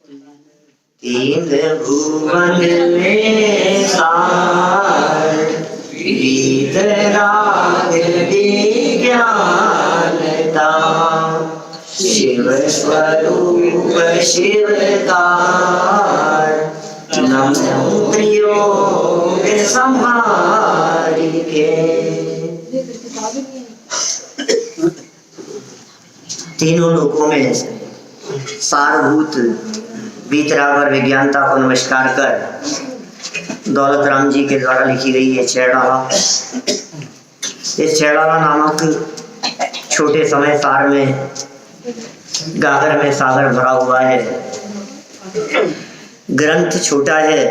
तीन भुवन में सार वीतराग विज्ञानता शिव स्वरूप शिवकार नमो त्रियोग संहारिके। तीनों लोकों में सारभूत वीतराग और विज्ञानता को नमस्कार कर दौलत राम जी के द्वारा लिखी गई है छेड़ाला। इस छेड़ाला नामक छोटे समय सार में गागर में सागर भरा हुआ है। ग्रंथ छोटा है,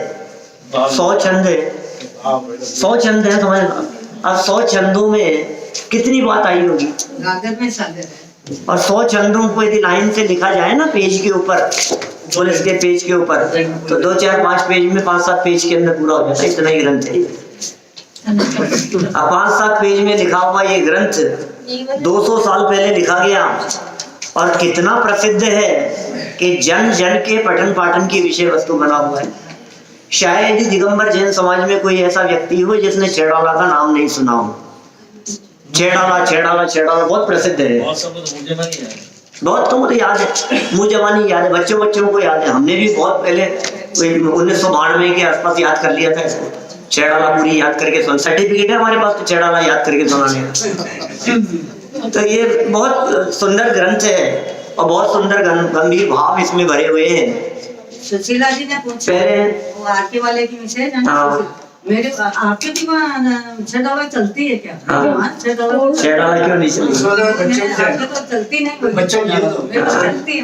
100 छंद है। 100 छंद है समझ। अब 100 छंदों में कितनी बात आई होगी? गागर में सागर है। और 100 छंदों को यदि लाइन से लिखा जाए ना पेज के ऊपर, पुलिस के पेज के ऊपर, तो 2 4 5 पेज में 5 7 पेज के अंदर पूरा हो जाता है। इतना ही ग्रंथ है। अब 5 7 पेज में लिखा हुआ ये ग्रंथ 200 साल पहले लिखा गया और कितना प्रसिद्ध है कि जन जन के पठन पाठन की विषय वस्तु बना हुआ है। शायद ही दिगंबर जैन समाज में कोई ऐसा व्यक्ति हो जिसने छेड़ाला का नाम नहीं सुना हो। छेड़ाला छेड़ाला छेड़ाला बहुत प्रसिद्ध है। बहुत तो मुझे याद है, मुँह जवानी याद है, बच्चों को याद है। हमने भी बहुत पहले 1992 के आसपास याद कर लिया था इसको। छेड़ाला पूरी याद करके सुन, सर्टिफिकेट है हमारे पास तो छेड़ाला याद करके सुनाने का। तो ये बहुत सुंदर ग्रंथ है और बहुत सुंदर गंभीर भाव इसमें भरे हुए हैं। सुशीला जी ने पूछा वो आरके वाले की विषय मेरे आपके भी छेड़ाला चलती है क्या? छेड़ाला क्यों नहीं चलती? तो चलती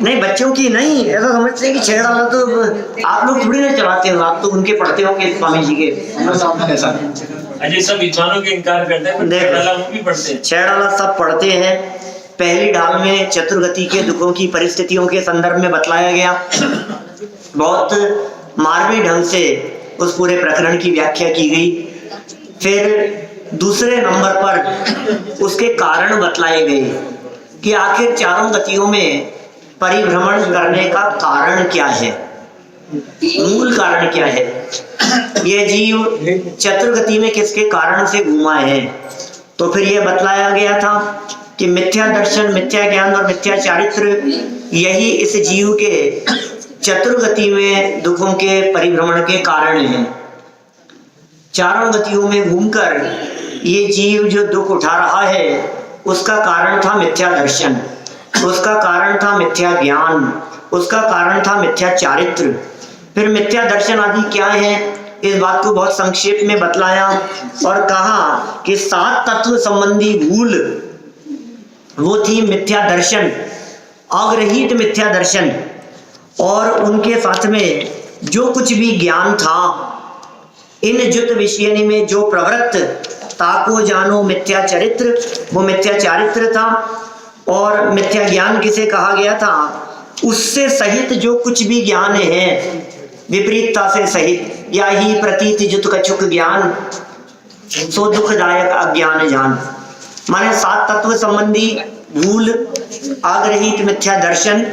नहीं, बच्चों की नहीं। ऐसा समझते हैं कि छेड़ाला तो आप लोग थोड़ी ना चलाते हो, आप तो उनके पढ़ते होंगे स्वामी जी के। अजय सब विद्वानों के इनकार करते हैं, छेड़ाला वो भी पढ़ते हैं। छेड़ाला सब पढ़ते हैं। पहली ढाल में चतुर्गति के दुखों की परिस्थितियों के संदर्भ में बतलाया गया। बहुत मार्मिक ढंग से उस पूरे प्रकरण की व्याख्या की गई। फिर दूसरे नंबर पर उसके कारण बतलाए गए कि आखिर चारों गतियों में परिभ्रमण करने का कारण क्या है, मूल कारण क्या है। ये जीव चतुर्गति में किसके कारण से घूमा है। तो फिर यह बतलाया गया था कि मिथ्या दर्शन, मिथ्या ज्ञान और मिथ्या चारित्र यही इस जीव के चतुर्गति में दुखों के परिभ्रमण के कारण हैं। चारों गतियों में घूमकर ये जीव जो दुख उठा रहा है उसका कारण था मिथ्या दर्शन, उसका कारण था मिथ्या ज्ञान, उसका कारण था मिथ्या चारित्र। फिर मिथ्या दर्शन आदि क्या है इस बात को बहुत संक्षेप में बतलाया और कहा कि 7 तत्व संबंधी भूल वो थी मिथ्या दर्शन, अग्रहित मिथ्या दर्शन। और उनके साथ में जो कुछ भी ज्ञान था इन जुत विषयनि में जो प्रवृत्त ताको जानो मिथ्या चरित्र, वो मिथ्या चारित्र था। और मिथ्या ज्ञान किसे कहा गया था? उससे सहित जो कुछ भी ज्ञान है, विपरीतता से सहित, या ही प्रतीति जुत कछुक ज्ञान सो दुखदायक अज्ञान जान। माने 7 तत्व संबंधी भूल, आग्रहित मिथ्या दर्शन,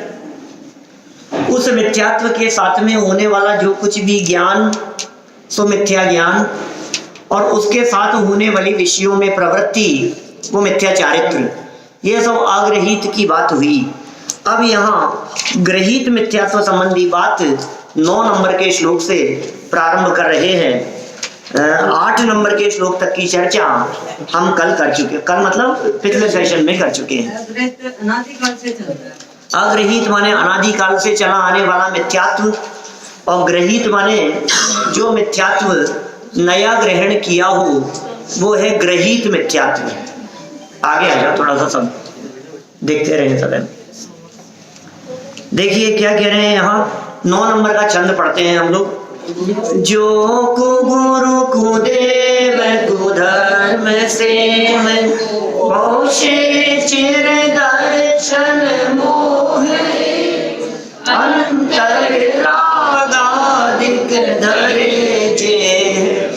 उस मिथ्यात्व के साथ में होने वाला जो कुछ भी ज्ञान सो मिथ्या ज्ञान, और उसके साथ होने वाली विषयों में प्रवृत्ति वो मिथ्या चारित्र। ये सब आग्रहित की बात हुई। अब यहाँ ग्रहित मिथ्यात्व संबंधी बात 9 नंबर के श्लोक से प्रारंभ कर रहे हैं। 8 नंबर के श्लोक तक की चर्चा हम कल कर चुके, कल मतलब पिछले सेशन में कर चुके हैं। अग्रहित माने अनादिकाल से चला आने वाला मिथ्यात्व, और ग्रहित माने जो मिथ्यात्व नया ग्रहण किया हो वो है ग्रहित मिथ्यात्व। आगे आ जाओ, थोड़ा सा सब देखते रहे सब। देखिए क्या कह रहे हैं यहाँ। 9 नंबर का छंद पढ़ते हैं हम लोग। जो को गुरु को देव को धर्म से चिर दर्शन मोह अंतर रागादिक धरे जे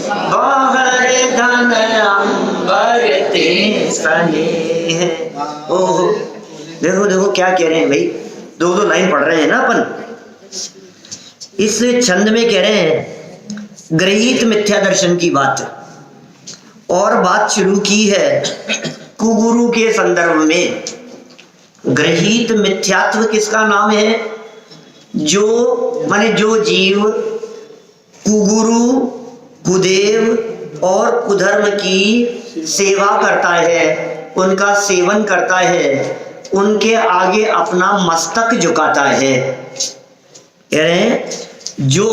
बाहर धन अंबर ते स्नेह। ओहो देखो देखो क्या कह रहे हैं भाई। 2 लाइन पढ़ रहे हैं ना अपन। इस छंद में कह रहे हैं गृहीत मिथ्या दर्शन की बात, और बात शुरू की है कुगुरु के संदर्भ में। गृहीत मिथ्यात्व किसका नाम है? जो माने जो जीव कुगुरु, कुदेव और कुधर्म की सेवा करता है, उनका सेवन करता है, उनके आगे अपना मस्तक झुकाता है। कह रहे हैं जो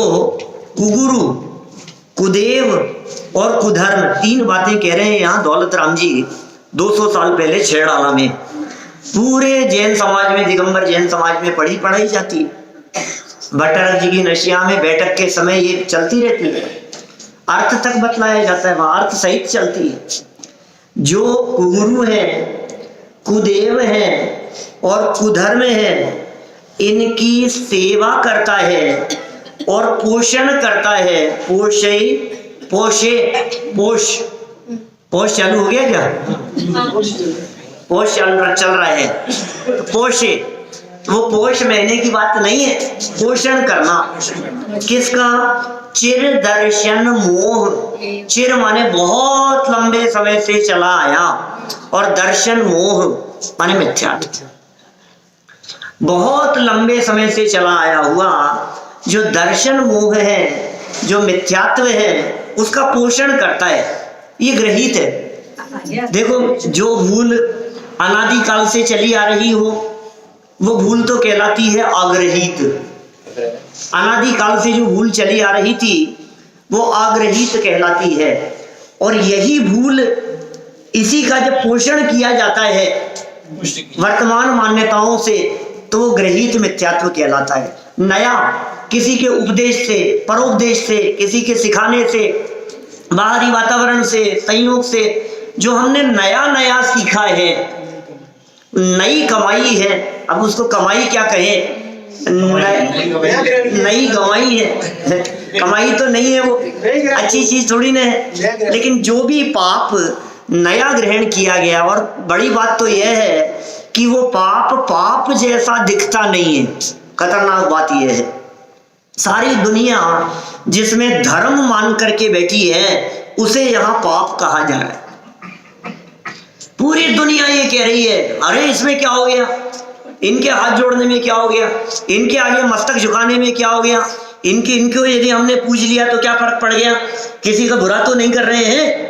कुगुरु, कुदेव और कुधर्म, तीन बातें कह रहे हैं यहाँ दौलत राम जी 200 साल पहले छेड़ाला में। पूरे जैन समाज में, दिगंबर जैन समाज में पढ़ाई जाती है। भट्टारक जी की नशिया में बैठक के समय ये चलती रहती है, अर्थ तक बतलाया जाता है, वहां अर्थ सहित चलती है। जो कुगुरु है, कुदेव है और कुधर्म है, इनकी सेवा करता है और पोषण करता है। पोष चालू हो गया क्या? पोष चल रहा है, पोषे, वो पोष महीने की बात नहीं है, पोषण करना। किसका? चिर दर्शन मोह। चिर माने बहुत लंबे समय से चला आया, और दर्शन मोह माने मिथ्यात्व। बहुत लंबे समय से चला आया हुआ जो दर्शन मोह है, जो मिथ्यात्व है, उसका पोषण करता है। ये गृहीत है। देखो, जो भूल अनादिकाल से चली आ रही हो वो भूल तो कहलाती है आग्रहित। अनादिकाल से जो भूल चली आ रही थी वो आग्रहित कहलाती है, और यही भूल, इसी का जब पोषण किया जाता है वर्तमान मान्यताओं से, तो वो गृहीत मिथ्यात्व कहलाता है। नया किसी के उपदेश से, परोपदेश से, किसी के सिखाने से, बाहरी वातावरण से, संयोग से जो हमने नया नया सीखा है, नई कमाई है, अब उसको कमाई क्या कहे, नई गवाई है, कमाई तो नहीं है, वो अच्छी चीज थोड़ी ना है। लेकिन जो भी पाप नया ग्रहण किया गया, और बड़ी बात तो यह है कि वो पाप जैसा दिखता नहीं है। खतरनाक बात यह है, सारी दुनिया जिसमें धर्म मान करके बैठी है उसे यहाँ पाप कहा जा रहा है। पूरी दुनिया ये कह रही है अरे इसमें क्या हो गया, इनके हाथ जोड़ने में क्या हो गया, इनके आगे मस्तक झुकाने में क्या हो गया, इनको यदि हमने पूज लिया तो क्या फर्क पड़ गया, किसी का बुरा तो नहीं कर रहे हैं,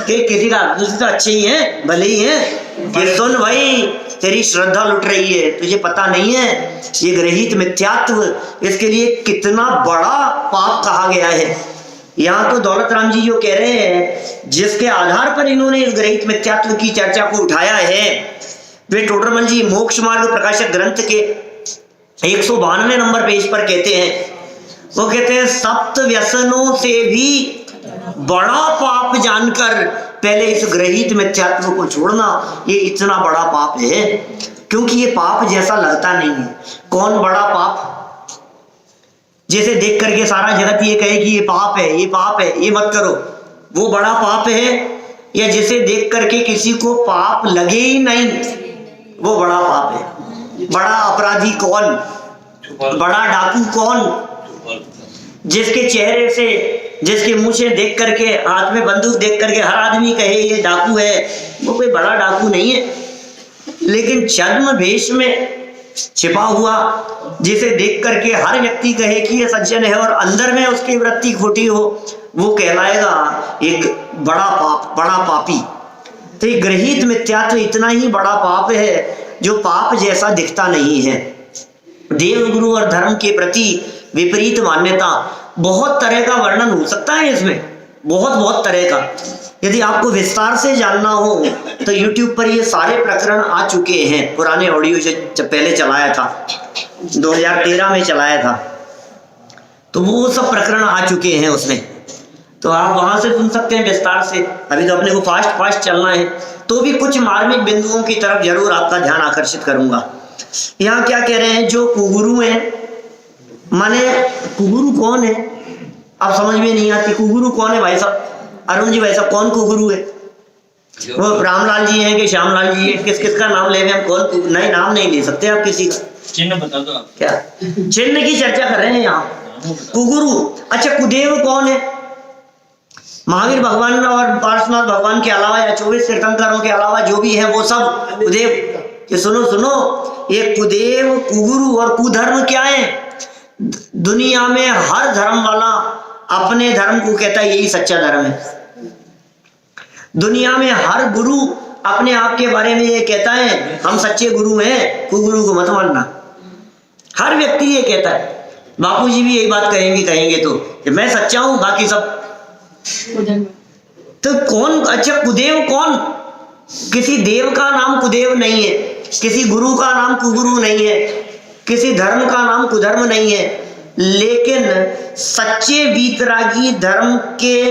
कि किसी का दूसरे तो अच्छे ही हैं, भले ही हैं। कि सुन भाई, तेरी श्रद्धा लुट रही है, तुझे पता नहीं है ये गृहीत मिथ्यात्व, इसके लिए कितना बड़ा पाप कहा गया है। यहाँ तो दौलत राम जी जो कह रहे हैं, जिसके आधार पर इन्होंने इस गृहीत मिथ्यात्व की चर्चा को उठाया है, वे टोडरमल जी मोक्ष मार्ग प्रकाशक ग्रंथ के 192 नंबर पेज पर कहते हैं, वो कहते हैं सप्त व्यसनों से भी बड़ा पाप जानकर पहले इस गृहीत मिथ्यात्व को छोड़ना, ये इतना बड़ा पाप है, क्योंकि ये पाप जैसा लगता नहीं है। कौन बड़ा पाप? जैसे देख करके सारा जगत ये कहे कि ये पाप है, ये पाप है, ये मत करो, वो बड़ा पाप है? या जिसे देख करके किसी को पाप लगे ही नहीं, वो बड़ा पाप है? बड़ा अपराधी कौन? बड़ा डाकू कौन? जिसके चेहरे से, जिसके मुंह से देख करके, हाथ में बंदूक देख करके हर आदमी कहे ये डाकू है, वो कोई बड़ा डाकू नहीं है। लेकिन छद्म वेश में छिपा हुआ, जिसे देख करके हर व्यक्ति कहे कि ये सज्जन है और अंदर में उसकी वृत्ति खोटी हो, वो कहलाएगा एक बड़ा पाप, बड़ा पापी। तो ये गृहीत मिथ्यात्व इतना ही बड़ा पाप है जो पाप जैसा दिखता नहीं है। देव गुरु और धर्म के प्रति विपरीत मान्यता, बहुत तरह का वर्णन हो सकता है इसमें, बहुत तरह का। यदि आपको विस्तार से जानना हो तो YouTube पर ये सारे प्रकरण आ चुके हैं, पुराने ऑडियो जो पहले चलाया था, 2013 में चलाया था, तो वो सब प्रकरण आ चुके हैं उसमें, तो आप वहां से सुन सकते हैं विस्तार से। अभी तो अपने को फास्ट चलना है, तो भी कुछ मार्मिक बिंदुओं की तरफ जरूर आपका ध्यान आकर्षित करूंगा। यहाँ क्या कह रहे हैं, जो कुगुरु हैं, माने कुगुरु कौन है? अब समझ में नहीं आती, कुगुरु कौन है भाई साहब? अरुण जी भाई साहब, कौन कुगुरु है? वो रामलाल जी हैं कि श्यामलाल जी हैं? किस किस का नाम ले हम? कौन? नहीं, नाम नहीं ले सकते आप किसी का। चिन्ह बता दो आप। क्या चिन्ह की चर्चा कर रहे हैं यहाँ? कुगुरु। अच्छा, कुदेव कौन है? महावीर भगवान और पार्श्वनाथ भगवान के अलावा या 24 तीर्थंकरों के अलावा जो भी है वो सब कुदेव। ये सुनो सुनो, ये कुदेव, कुगुरु और कुधर्म क्या है? दुनिया में हर धर्म वाला अपने धर्म को कहता है यही सच्चा धर्म है। दुनिया में हर गुरु अपने आप के बारे में ये कहता है हम सच्चे गुरु हैं, कुगुरु को मत मानना। हर व्यक्ति ये कहता है। बापूजी भी यही बात कहेंगे तो कि मैं सच्चा हूं, बाकी सब। तो कौन? अच्छा, कुदेव कौन? किसी देव का नाम कुदेव नहीं है, किसी गुरु का नाम कुगुरु नहीं है, किसी धर्म का नाम कुधर्म नहीं है, लेकिन सच्चे वीतरागी धर्म के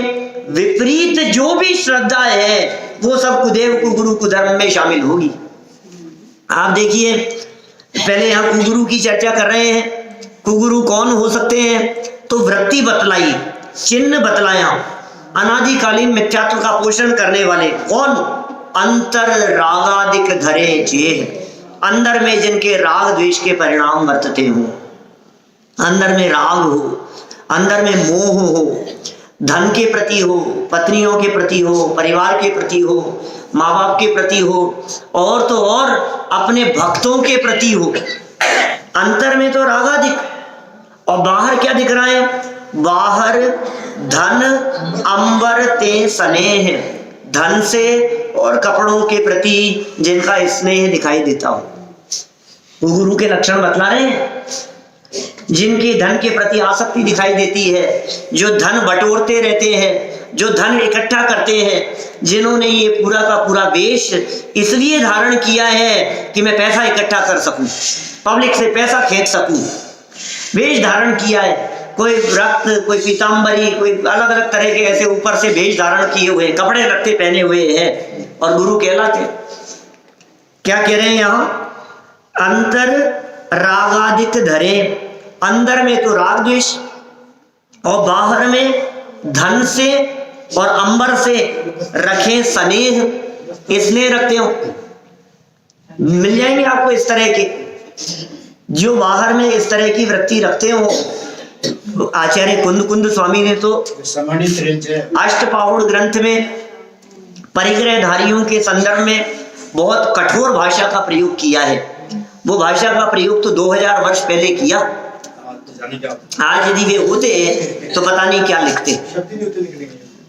विपरीत जो भी श्रद्धा है वो सब कुदेव, कुगुरु, कुधर्म में शामिल होगी। आप देखिए, पहले यहाँ कुगुरु की चर्चा कर रहे हैं। कुगुरु कौन हो सकते हैं? तो वृत्ति बतलाई, चिन्ह बतलाया, अनादिकालीन मिथ्यात्व का पोषण करने वाले। कौन? अंतर रागादिक धरे जे, अंदर में जिनके राग द्वेष के परिणाम वर्तते हो, अंदर में राग हो, अंदर में मोह हो, धन के प्रति हो, पत्नियों के प्रति हो, परिवार के प्रति हो, माँ बाप के प्रति हो, और तो और अपने भक्तों के प्रति हो। अंतर में तो रागादिक, और बाहर क्या दिख रहा है? बाहर धन अंबर ते स्नेह, धन से और कपड़ों के प्रति जिनका स्नेह दिखाई देता हो। वो गुरु के लक्षण बतला रहे हैं। जिनकी धन के प्रति आसक्ति दिखाई देती है, जो धन बटोरते रहते हैं, जो धन इकट्ठा करते हैं, जिन्होंने ये पूरा का पूरा वेश इसलिए धारण किया है कि मैं पैसा इकट्ठा कर सकूं, पब्लिक से पैसा खींच सकूं, वेश धारण किया है। कोई रक्त, कोई पीताम्बरी, कोई अलग अलग तरह के ऐसे ऊपर से वेश धारण किए हुए, कपड़े रखते पहने हुए हैं और गुरु कहलाते। क्या कह रहे हैं यहाँ? अंतर रागादिक धरे, अंदर में तो राग द्वेष और बाहर में धन से और अंबर से रखे स्नेह, स्नेह रखते हो। मिल जाएंगे आपको इस तरह के, जो बाहर में इस तरह की वृत्ति रखते हो। आचार्य कुंद स्वामी ने तो अष्टपाहुड़ ग्रंथ में परिग्रहधारियों के संदर्भ में बहुत कठोर भाषा का प्रयोग किया है। वो भाषा का प्रयोग तो 2000 वर्ष पहले किया। आज यदि वे होते तो पता नहीं क्या लिखते।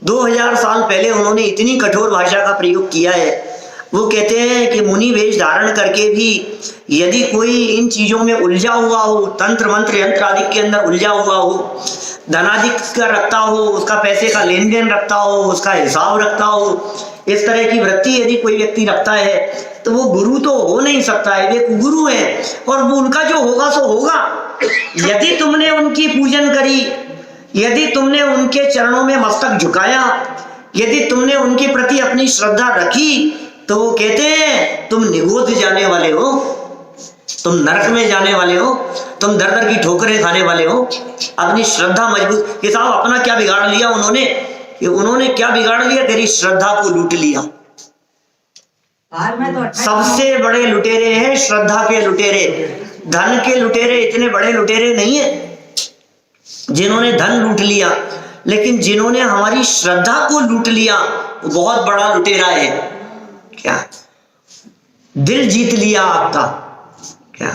2000 साल पहले उन्होंने इतनी कठोर भाषा का प्रयोग किया है। वो कहते हैं कि मुनि वेश धारण करके भी यदि कोई इन चीजों में उलझा हुआ हो, तंत्र मंत्र यंत्र आदि के अंदर उलझा हुआ हो, धनाधिक का रखता हो, उसका पैसे का लेन देन रखता हो, उसका हिसाब रखता हो, इस तरह की वृत्ति यदि कोई व्यक्ति रखता है तो वो गुरु तो हो नहीं सकता है, वे गुरु है। और वो उनका जो होगा सो होगा। यदि तुमने उनकी पूजन करी, यदि तुमने उनके चरणों में मस्तक झुकाया, यदि तुमने उनके प्रति अपनी श्रद्धा रखी, तो वो कहते हैं तुम निगोद जाने वाले हो, तुम नरक में जाने वाले हो, तुम दर दर की ठोकरें खाने वाले हो। अपनी श्रद्धा मजबूत, कि साहब अपना क्या बिगाड़ लिया उन्होंने? कि उन्होंने क्या बिगाड़ लिया? तेरी श्रद्धा को लूट लिया। सबसे बड़े लुटेरे हैं श्रद्धा के लुटेरे। धन के लुटेरे इतने बड़े लुटेरे नहीं है जिन्होंने धन लूट लिया, लेकिन जिन्होंने हमारी श्रद्धा को लूट लिया वो बहुत बड़ा लुटेरा है। क्या दिल जीत लिया आपका? क्या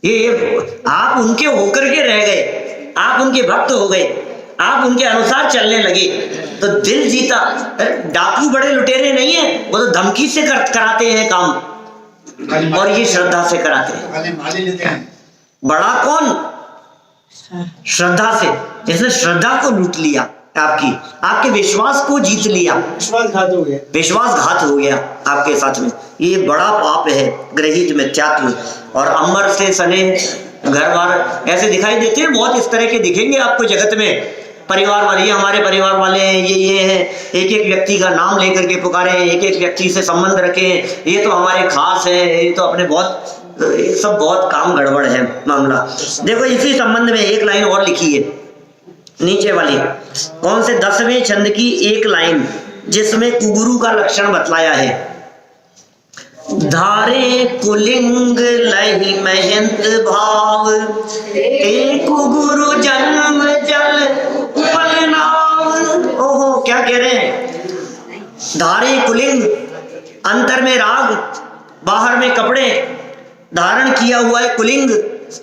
ये आप उनके होकर के रह गए, आप उनके भक्त हो गए, आप उनके अनुसार चलने लगे तो दिल जीता। डाकू बड़े लुटेरे नहीं है, वो तो धमकी से कराते हैं काम, और ये श्रद्धा से कराते हैं। बड़ा कौन? श्रद्धा से, जिसने श्रद्धा को लूट लिया, आपके विश्वास को जीत लिया, विश्वासघात हो गया, विश्वासघात हो गया आपके साथ में। ये बड़ा पाप है, ग्रहित मिथ्यात्व। और अमर से सने घर बार ऐसे दिखाई देते हैं, बहुत इस तरह के दिखेंगे आपको जगत में। परिवार वाले, ये हमारे परिवार वाले हैं, ये हैं, एक एक व्यक्ति का नाम लेकर के पुकारे हैं, एक एक व्यक्ति से संबंध रखे हैं, ये तो हमारे खास है, ये तो अपने बहुत, ये सब बहुत काम गड़बड़ है मामला। देखो इसी संबंध में एक लाइन और लिखी है नीचे वाली, कौन से 10वें छंद की एक लाइन, जिसमें कुगुरु का लक्षण बतलाया है। धारे पुलिंग लहि महंत भाव, एक गुरु जन्म जल पल नाव। ओहो क्या कह रहे हैं, धारे पुलिंग, अंतर में राग, बाहर में कपड़े, धारण किया हुआ है कुलिंग,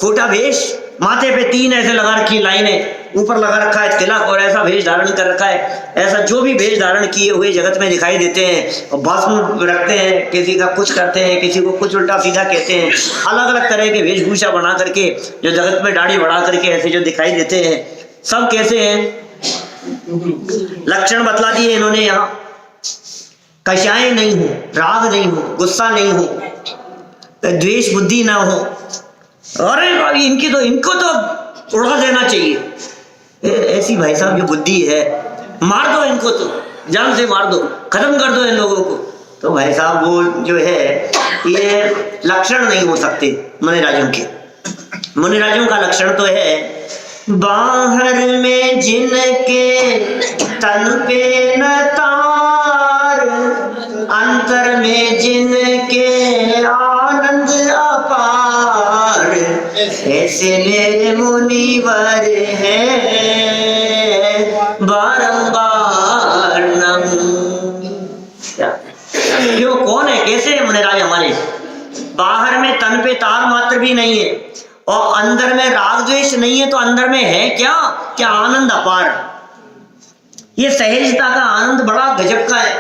खोटा वेश, माथे पे 3 ऐसे लगा रखी लाइनें, ऊपर लगा रखा है तिलक और ऐसा वेश धारण कर रखा है। ऐसा जो भी वेश धारण किए हुए जगत में दिखाई देते हैं, और भस्म रखते हैं, किसी का कुछ करते हैं, किसी को कुछ उल्टा सीधा कहते हैं, अलग अलग तरह के वेशभूषा बना करके जो जगत में दाढ़ी बढ़ा करके ऐसे जो दिखाई देते हैं, सब कैसे हैं? लक्षण बतला दिए इन्होंने यहाँ, कषाय नहीं हो, राग नहीं हो, गुस्सा नहीं हो, द्वेष बुद्धि ना हो। अरे इनको तो उड़ा देना चाहिए, ऐसी भाई साहब जो बुद्धि है, मार दो इनको, तो जान से मार दो, खत्म कर दो इन लोगों को। तो भाई साहब वो जो है ये लक्षण नहीं हो सकते मुनिराजों के। मुनिराजों का लक्षण तो है, बाहर में जिनके तन पे न तार, अंतर में जिनके आनंद अपार, ऐसे मेरे मुनिवर हैं बारंबार नमूं। क्यों, कौन है, कैसे है मुनिराज हमारे? बाहर में तन पे तार मात्र भी नहीं है और अंदर में राग द्वेष नहीं है, तो अंदर में है क्या? क्या आनंद अपार। ये सहजता का आनंद बड़ा गजब का है।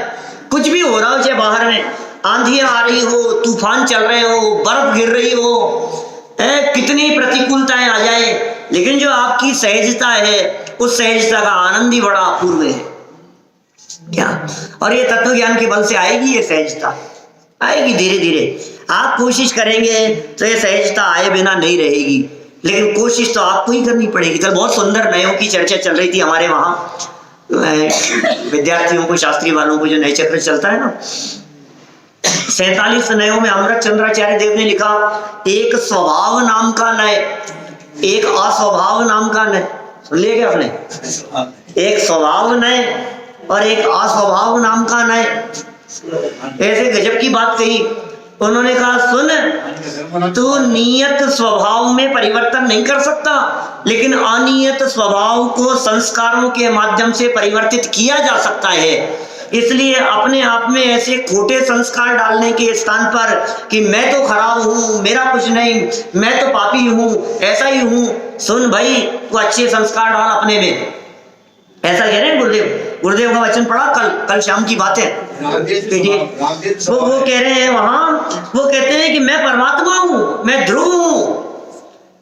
कुछ भी हो रहा हो, चाहे बाहर में आंधियां आ रही हो, तूफान चल रहे हो, बर्फ गिर रही हो, कितनी प्रतिकूलताएं आ जाए, लेकिन जो आपकी सहजता है, उस सहजता का आनंद ही बड़ा अपूर्व है। क्या? और ये तत्व ज्ञान के बल से आएगी, ये सहजता आएगी धीरे धीरे। आप कोशिश करेंगे तो ये सहजता आए बिना नहीं रहेगी, लेकिन कोशिश तो आपको ही करनी पड़ेगी। कल बहुत सुंदर नयों की चर्चा चल रही थी हमारे वहाँ, विद्यार्थियों को, शास्त्री वालों को जो नए चक्र चलता है ना, 47 नयों में अमृत चंद्राचार्य देव ने लिखा, एक स्वभाव नाम का नय, एक अस्वभाव नाम का नय। सुन लिया क्या आपने? एक स्वभाव नय और एक अस्वभाव नाम का नय। ऐसे गजब की बात कही उन्होंने। कहा सुन, तू नियत स्वभाव में परिवर्तन नहीं कर सकता, लेकिन अनियत स्वभाव को संस्कारों के माध्यम से परिवर्तित किया जा सकता है। इसलिए अपने आप में ऐसे खोटे संस्कार डालने के स्थान पर कि मैं तो खराब हूँ, मेरा कुछ नहीं, मैं तो पापी हूँ, ऐसा ही हूँ, सुन भाई तू अच्छे संस्कार डाल अपने में। ऐसा कह रहे हैं गुरुदेव। गुरुदेव का वचन पढ़ा कल शाम की बात है। वो कह रहे हैं वहां, वो कहते हैं कि मैं परमात्मा हूँ, मैं ध्रुव हूँ,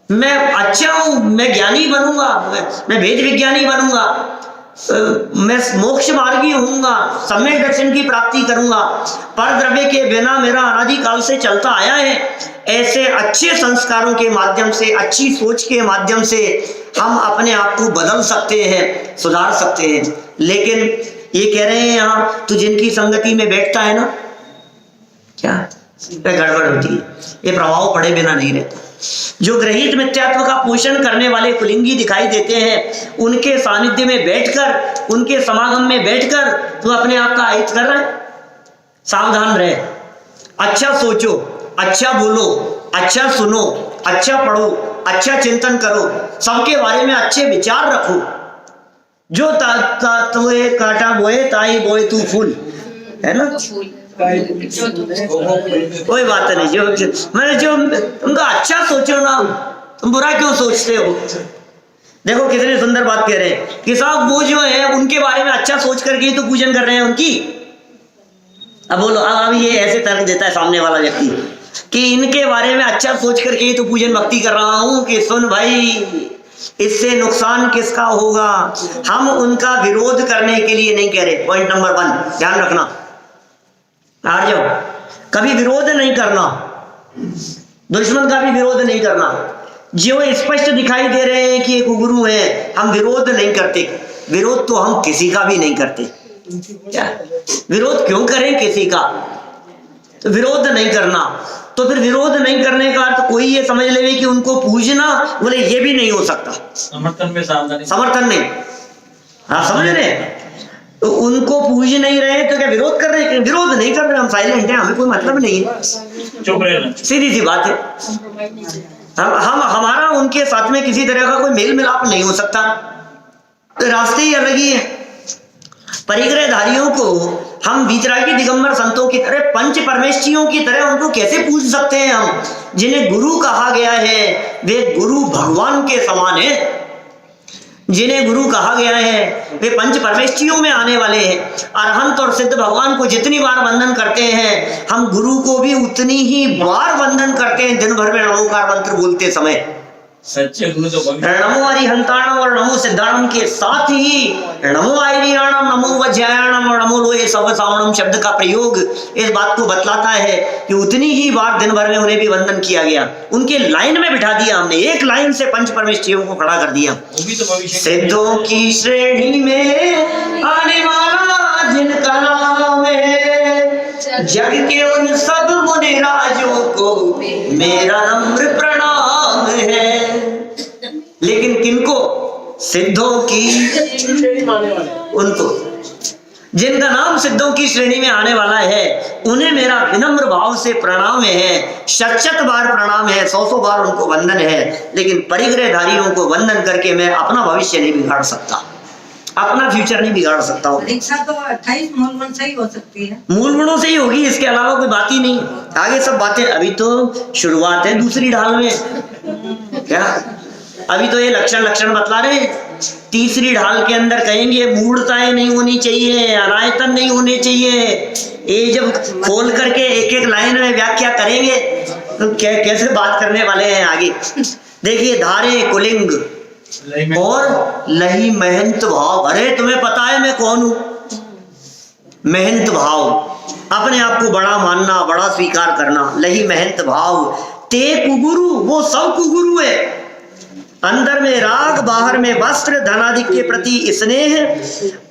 मैं अच्छा हूँ, मैं ज्ञानी बनूंगा, मैं वेद विज्ञानी बनूंगा, मैं मोक्ष मार्गी होऊंगा, सम्यक दर्शन की प्राप्ति करूंगा, पर द्रव्य के बिना मेरा अनादि काल से चलता आया है। ऐसे अच्छे संस्कारों के माध्यम से, अच्छी सोच के माध्यम से हम अपने आप को बदल सकते हैं, सुधार सकते हैं। लेकिन ये कह रहे हैं यहाँ, तू जिनकी संगति में बैठता है ना, क्या गड़बड़ होती है, ये प्रभाव पड़े बिना नहीं रहता। जो ग्रहित मिथ्यात्व का पोषण करने वाले कुलिंगी दिखाई देते हैं, उनके सानिध्य में बैठकर, उनके समागम में बैठकर तू अपने आप का अहित कर रहा है। सावधान रहे, अच्छा सोचो, अच्छा बोलो, अच्छा सुनो, अच्छा पढ़ो, अच्छा चिंतन करो, सबके बारे में अच्छे विचार रखो। जो तुए काटा बोए ताई बोए तू फूल, है ना, कोई बात नहीं। जो उनका अच्छा सोचो ना, तुम बुरा क्यों सोचते हो? देखो कितनी सुंदर बात कह रहे हैं कि साहब वो जो है उनके बारे में अच्छा सोच करके ही तो पूजन कर रहे हैं उनकी। अब बोलो, अब ये ऐसे तर्क देता है सामने वाला व्यक्ति कि इनके बारे में अच्छा सोच करके ही तो पूजन भक्ति कर रहा हूं, कि सुन भाई इससे नुकसान किसका होगा, हम उनका विरोध करने के लिए नहीं कह रहे। पॉइंट नंबर 1 ध्यान रखना, हार जाओ, कभी विरोध नहीं करना, दुश्मन का भी विरोध नहीं करना। जो स्पष्ट दिखाई दे रहे हैं कि एक गुरु है, हम विरोध नहीं करते। विरोध तो हम किसी का भी नहीं करते। क्या विरोध क्यों करें किसी का? तो विरोध नहीं करना। तो फिर विरोध नहीं करने का अर्थ कोई ये समझ ले कि उनको पूजना, बोले ये भी नहीं हो सकता। समर्थन में सावधानी, समर्थन नहीं, हाँ समझ रहे। तो उनको पूज नहीं रहे तो क्या विरोध कर रहे हैं? विरोध नहीं कर रहे, हम साइलेंट हैं, हमें कोई मतलब नहीं है, चुप रहना। सीधी सी बात है। हम हमारा उनके साथ में किसी तरह का कोई मेल मिलाप नहीं हो सकता, तो रास्ते ही अलग ही है। परिग्रहधारियों को हम वीतरागी दिगंबर संतों की तरह, पंच परमेष्ठियों की तरह उनको कैसे पूज सकते हैं हम? जिन्हें गुरु कहा गया है वे गुरु भगवान के समान है, जिन्हें गुरु कहा गया है वे पंच परमेष्ठियों में आने वाले हैं। अरहंत और सिद्ध भगवान को जितनी बार वंदन करते हैं, हम गुरु को भी उतनी ही बार वंदन करते हैं दिन भर में नमोकार मंत्र बोलते समय। सच्चे गुरु तो नमो हरिहंताणम और नमो सिद्धाणम के साथ ही नमो आयरियाणम, नमो वज्रायणम और नमो लोहे सवसावणम शब्द का प्रयोग इस बात को बतलाता है कि उतनी ही बार दिन भर में उन्हें भी वंदन किया गया। उनके लाइन में बिठा दिया हमने, एक लाइन से पंच परमेष्ठियों को खड़ा कर दिया। वो भी तो भविष्य सिद्धों की श्रेणी में आने वाला जिनका नाम है, जग के उन सब मुनिराजों को मेरा नम्र प्रणाम है। लेकिन किनको? सिद्धों की, उनको जिनका नाम सिद्धों की श्रेणी में आने वाला है, उन्हें मेरा विनम्र भाव से प्रणाम है, शत बार प्रणाम है, 100 बार उनको वंदन है। लेकिन परिग्रहधारियों को वंदन करके मैं अपना भविष्य नहीं बिगाड़ सकता, अपना फ्यूचर नहीं बिगाड़ सकता हूँ। परीक्षा तो 28 मूल गुण से ही हो सकती है, मूल गुणों से ही होगी, इसके अलावा कोई बात ही नहीं। आगे सब बातें, अभी तो शुरुआत है दूसरी ढाल में। क्या अभी तो ये लक्षण बतला रहे हैं। तीसरी ढाल के अंदर कहेंगे मूढ़ताएं नहीं होनी चाहिए, अनायतन नहीं होने चाहिए। ये जब खोल करके एक एक लाइन में व्याख्या करेंगे तो कैसे बात करने वाले हैं आगे। देखिए, धारे कुलिंग और लही महंत भाव। अरे तुम्हें पता है मैं कौन हूं? महंत भाव, अपने आप को बड़ा मानना, बड़ा स्वीकार करना। लही महंत भाव ते कुगुरु, वो सब कुगुरु है। अंदर में राग, बाहर में वस्त्र, धनादि के प्रति स्नेह,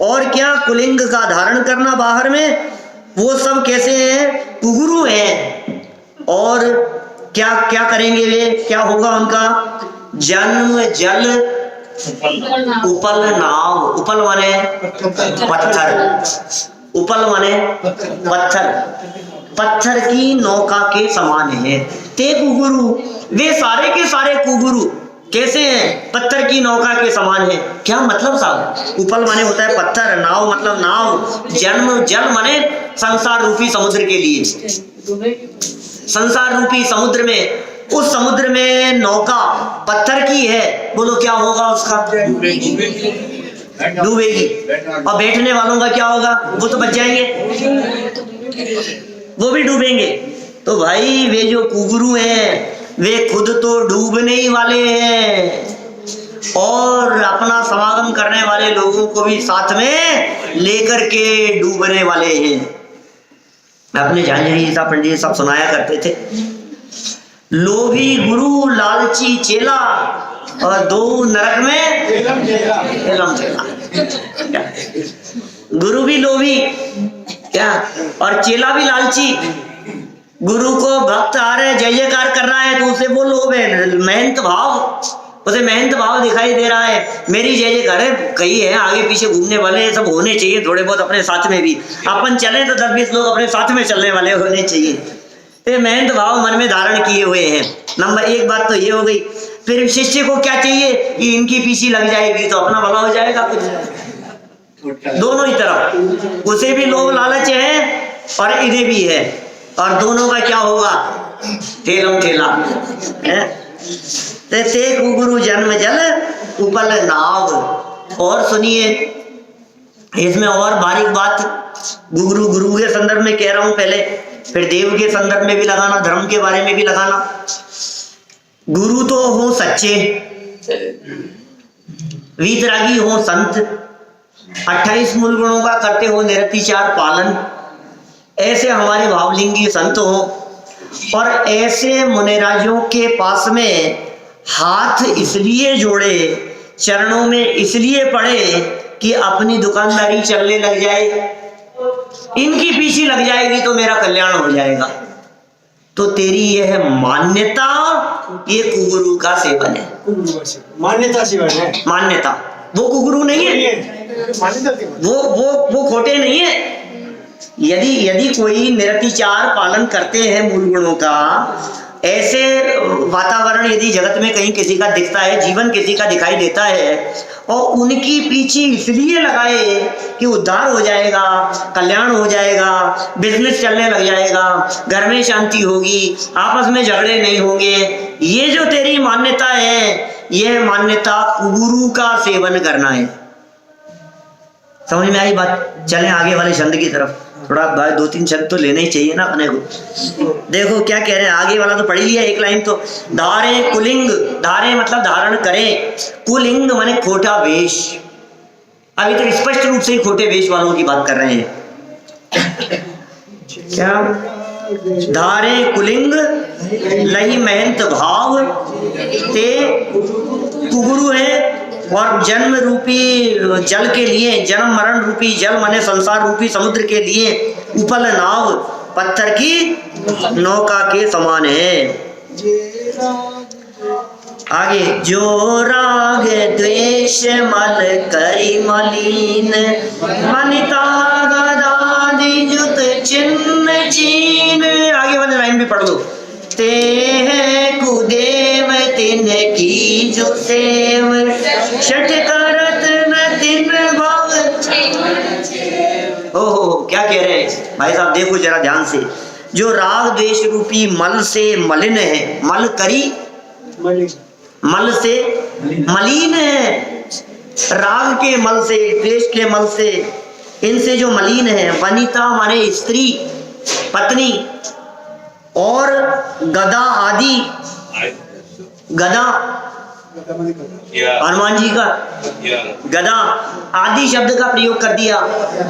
और क्या कुलिंग का धारण करना बाहर में, वो सब कैसे हैं? कुगुरु हैं। और क्या क्या करेंगे वे? क्या होगा उनका? जन्म जल उपल नाव। उपल माने पत्थर, उपल माने पत्थर, पत्थर की नौका के समान है। ते कुगुरु, वे सारे के सारे कुगुरु कैसे हैं? पत्थर की नौका के समान है। क्या मतलब साहब? उपल माने होता है पत्थर, नाव मतलब नाव, जन्म जल माने संसार रूपी समुद्र के लिए। संसार रूपी समुद्र में, उस समुद्र में नौका पत्थर की है, बोलो क्या होगा उसका? डूबेगी। और बैठने वालों का क्या होगा? वो तो बच जाएंगे, वो भी डूबेंगे। तो भाई वे जो कुगुरु हैं वे खुद तो डूबने ही वाले हैं, और अपना समागम करने वाले लोगों को भी साथ में लेकर के डूबने वाले हैं। अपने झांझरी जी साहब, पंडित साहब सुनाया करते थे, लोभी गुरु लालची चेला और दो नरक में एलम चेला। गुरु भी लोभी क्या, और चेला भी लालची। गुरु को भक्त आ रहे जय जयकार कर रहा है तो उसे वो लोभ है, महंत भाव, उसे महंत भाव दिखाई दे रहा है। मेरी जय जयकार है, कई है आगे पीछे घूमने वाले, सब होने चाहिए थोड़े बहुत अपने साथ में भी। अपन चले तो 10-20 लोग अपने साथ में चलने वाले होने चाहिए। तो महंत भाव मन में धारण किए हुए हैं। नंबर 1 बात तो ये हो गई। फिर शिष्य को क्या चाहिए कि इनकी पीछे लग जाएगी तो अपना भला हो जाएगा। कुछ दोनों ही तरफ, उसे भी लोभ लालच है और इन्हें भी है, और दोनों का क्या होगा? ठेलम ठेला है। ते कुगुरु जन्म जल उपल नाव। और सुनिए, इसमें और बारीक बात, गुरु गुरु के संदर्भ में कह रहा हूं पहले, फिर देव के संदर्भ में भी लगाना, धर्म के बारे में भी लगाना। गुरु तो हो सच्चे, वीतरागी हो संत, 28 मूल गुणों का करते हो निरतिचार पालन, ऐसे हमारे भावलिंगी संत हो। और ऐसे मुनिराजों के पास में हाथ इसलिए जोड़े, चरणों में इसलिए पड़े कि अपनी दुकानदारी चलने लग जाए, इनकी पीछे लग जाएगी तो मेरा कल्याण हो जाएगा। तो तेरी यह मान्यता, ये कुगुरु का सेवन है। मान्यता सेवन है। मान्यता वो कुगुरु नहीं है, वो खोटे नहीं है। यदि कोई निरतिचार पालन करते हैं मूल गुणों का, ऐसे वातावरण यदि जगत में कहीं किसी का दिखता है, जीवन किसी का दिखाई देता है, और उनकी पीछे इसलिए लगाए कि उद्धार हो जाएगा, कल्याण हो जाएगा, बिजनेस चलने लग जाएगा, घर में शांति होगी, आपस में झगड़े नहीं होंगे, ये जो तेरी मान्यता है, यह मान्यता कुगुरु का सेवन करना है। समझ में आई बात? चलें आगे वाले छंद की तरफ। थोड़ा भाई 2-3 शब्द तो लेने ही चाहिए ना अपने को। देखो क्या कह रहे हैं, आगे वाला तो पढ़ लिया एक लाइन तो। धारे कुलिंग, धारे मतलब धारण करें, कुलिंग माने खोटा वेश। अभी तक स्पष्ट रूप से ही खोटे वेश वालों की बात कर रहे हैं। क्या? धारे कुलिंग लही महंत भाव ते कुगुरु है, और जन्म रूपी जल के लिए, जन्म मरण रूपी जल माने संसार रूपी समुद्र के लिए उपल नाव पत्थर की नौका के समान है। आगे, जो राग द्वेष मल करी मलिन, मनिता गदादि जुत चिन्ह चीन। आगे वाले लाइन भी पढ़ लो। ते है कुदेव तिन की जो सेव, शठ करत न तिन भव। ओहो, क्या कह रहे हैं भाई साहब, देखो जरा ध्यान से। जो राग द्वेष रूपी मल से मलिन है, मल करी मल से मलिन है, राग के मल से, द्वेष के मल से, इनसे जो मलिन है। वनिता माने स्त्री, पत्नी, और गदा आदि, गदा हनुमान जी का गदा आदि शब्द का प्रयोग कर दिया।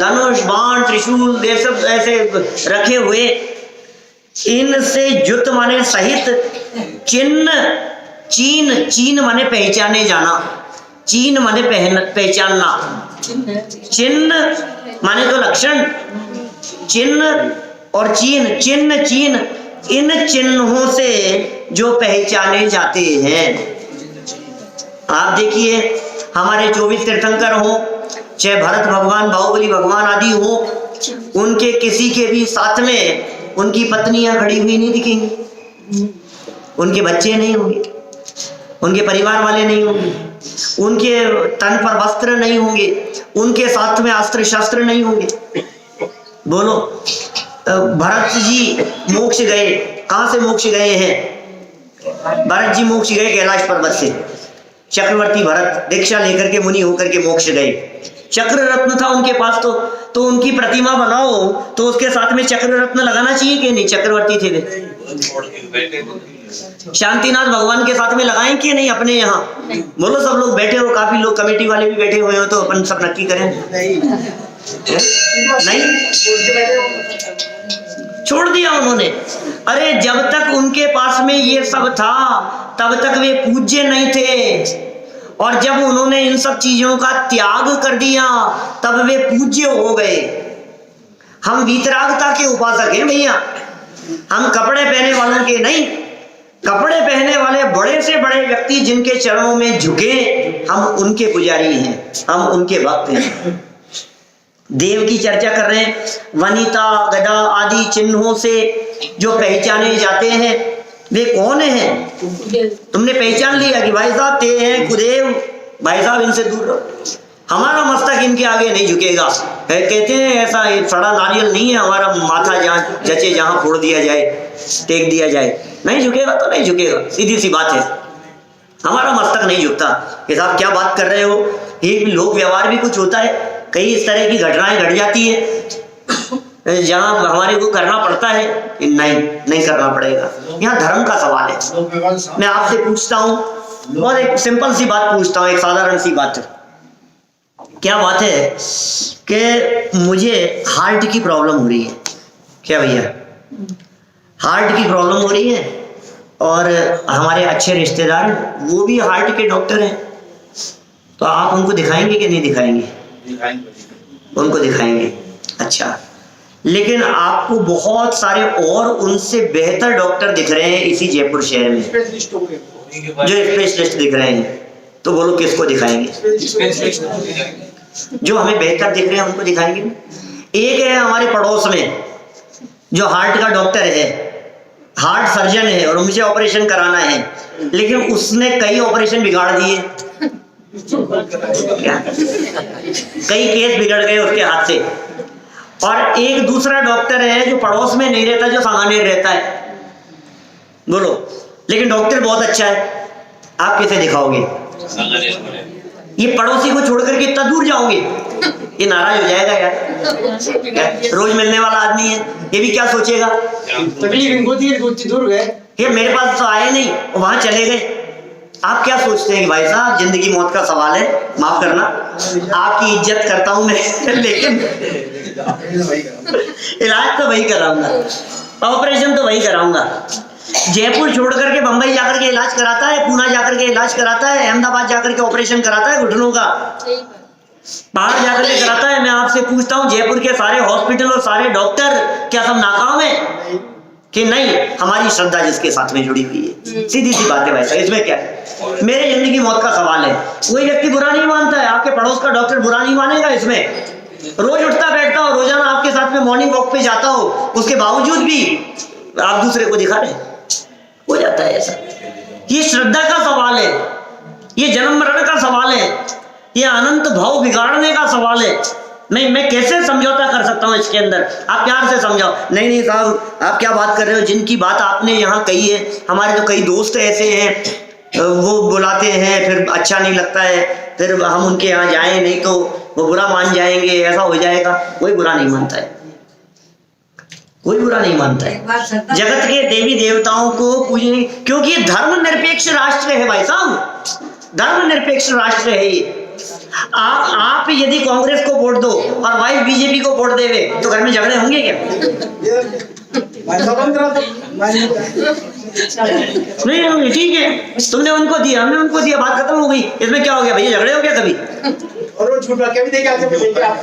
धनुष, बाण, त्रिशूल ये सब ऐसे रखे हुए। इनसे जुत माने सहित, चिन्ह, चीन, चीन माने पहचाने जाना, चीन माने पहचानना, चिन्ह माने तो लक्षण, चिन्ह और चीन, चिन्ह चीन, इन चिन्हों से जो पहचाने जाते हैं। आप देखिए, हमारे 24 तीर्थंकर हो, चाहे भरत भगवान, बाहुबली भगवान आदि हो, उनके किसी के भी साथ में उनकी पत्नियां खड़ी हुई नहीं दिखेंगी, उनके बच्चे नहीं होंगे, उनके परिवार वाले नहीं होंगे, उनके तन पर वस्त्र नहीं होंगे, उनके साथ में अस्त्र शस्त्र नहीं होंगे। बोलो, भरत जी मोक्ष गए, कहां से मोक्ष गए हैं? भरत जी मोक्ष गए कैलाश पर्वत से। चक्रवर्ती भरत दीक्षा लेकर के मुनि होकर के मोक्ष गए। चक्र रत्न था उनके पास, तो उनकी प्रतिमा बनाओ तो उसके साथ में चक्र रत्न लगाना चाहिए कि नहीं? चक्रवर्ती थे वे। शांतिनाथ भगवान के साथ में लगाएं कि नहीं अपने यहाँ? बोलो, सब लोग बैठे हो, काफी लोग कमेटी वाले भी बैठे हुए हो, तो अपन सब नक्की करें। नहीं, छोड़ दिया उन्होंने। अरे जब तक उनके पास में ये सब था तब तक वे पूज्य नहीं थे, और जब उन्होंने इन सब चीजों का त्याग कर दिया तब वे पूज्य हो गए। हम वीतरागता के उपासक हैं भैया, हम कपड़े पहने वालों के नहीं। कपड़े पहने वाले बड़े से बड़े व्यक्ति जिनके चरणों में झुके, हम उनके पुजारी हैं, हम उनके भक्त हैं। देव की चर्चा कर रहे हैं। वनिता, गदा आदि चिन्हों से जो पहचाने जाते हैं वे कौन हैं? तुमने पहचान लिया कि भाई साहब ते हैं कुदेव, भाई साहब इनसे दूर रहो, हमारा मस्तक इनके आगे नहीं झुकेगा। कहते हैं ऐसा सड़ा नारियल नहीं है हमारा माथा, जहाँ जचे जहाँ फोड़ दिया जाए, टेक दिया जाए, नहीं झुकेगा तो नहीं झुकेगा, सीधी सी बात है। हमारा मस्तक नहीं झुकता। कि साहब क्या बात कर रहे हो? ये लोक व्यवहार भी कुछ होता है, कई इस तरह की घटनाएं घट जाती है जहां हमारे को करना पड़ता है, नहीं करना पड़ेगा। यहाँ धर्म का सवाल है। मैं आपसे पूछता हूँ, बहुत एक सिंपल सी बात पूछता हूँ, एक साधारण सी बात। क्या बात है कि मुझे हार्ट की प्रॉब्लम हो रही है। क्या भैया, हार्ट की प्रॉब्लम हो रही है, और हमारे अच्छे रिश्तेदार वो भी हार्ट के डॉक्टर हैं, तो आप उनको दिखाएंगे कि नहीं दिखाएंगे? उनको दिखाएंगे। अच्छा, लेकिन आपको बहुत सारे और उनसे बेहतर डॉक्टर दिख रहे हैं इसी जयपुर शहर में, जो स्पेशलिस्ट दिख रहे हैं। तो बोलो किसको दिखाएंगे? जो हमें बेहतर दिख रहे हैं उनको दिखाएंगे। एक है हमारे पड़ोस में जो हार्ट का डॉक्टर है, हार्ट सर्जन है और मुझे ऑपरेशन कराना है, लेकिन उसने कई ऑपरेशन बिगाड़ दिए। क्या? कई केस बिगड़ गए उसके हाथ से। और एक दूसरा डॉक्टर है जो पड़ोस में नहीं रहता, जो सामान्य रहता है, बोलो, लेकिन डॉक्टर बहुत अच्छा है, आप कैसे दिखाओगे? ये पड़ोसी को छोड़कर के इतना दूर जाओगे, ये नाराज हो जाएगा यार। रोज मिलने वाला आदमी है, ये भी क्या सोचेगा? तकलीफ इनको थी, दूर गए, ये मेरे पास तो आए नहीं, वहां चले गए। आप क्या सोचते हैं कि भाई साहब जिंदगी मौत का सवाल है, माफ करना, आपकी इज्जत करता हूं मैं, लेकिन इलाज तो वही कराऊंगा, ऑपरेशन तो वही कराऊंगा। जयपुर छोड़ करके बंबई जाकर के इलाज कराता है, पूना जाकर के इलाज कराता है, अहमदाबाद जाकर के ऑपरेशन कराता है घुटनों का, बाहर जाकर के कराता है। मैं आपसे पूछता हूँ, जयपुर के सारे हॉस्पिटल और सारे डॉक्टर क्या सब नाकाम है कि नहीं? हमारी श्रद्धा जिसके साथ में जुड़ी हुई है, सीधी सी बात है भाई साहब, इसमें क्या है? मेरे जिंदगी मौत का सवाल है, कोई व्यक्ति बुरा नहीं मानता है, आपके पड़ोस का डॉक्टर बुरा नहीं मानेगा इसमें। रोज उठता बैठता हो, रोजाना आपके साथ में मॉर्निंग वॉक पे जाता हो, उसके बावजूद भी आप दूसरे को दिखा रहे, हो जाता है ऐसा। ये श्रद्धा का सवाल है, ये जन्म मरण का सवाल है, ये अनंत भाव बिगाड़ने का सवाल है। मैं कैसे समझौता कर सकता हूँ इसके अंदर? आप प्यार से समझाओ। नहीं साहब, आप क्या बात कर रहे हो? जिनकी बात आपने यहाँ कही है, हमारे तो कई दोस्त ऐसे हैं, वो बुलाते हैं, फिर अच्छा नहीं लगता है, फिर हम उनके यहाँ जाएं नहीं तो वो बुरा मान जाएंगे, ऐसा हो जाएगा। कोई बुरा नहीं मानता है, कोई बुरा नहीं मानता है। जगत के देवी देवताओं को पूजने, क्योंकि ये धर्म निरपेक्ष राष्ट्र है भाई साहब, धर्म निरपेक्ष राष्ट्र है ये। आप यदि कांग्रेस को वोट दो और वाइफ बीजेपी को वोट देवे तो घर में झगड़े होंगे क्या? नहीं होंगे, ठीक है, तुमने उनको दिया, हमने उनको दिया, बात खत्म हो गई। इसमें क्या हो गया भैया? झगड़े हो गया कभी? और वो छूटा क्या भी देके आते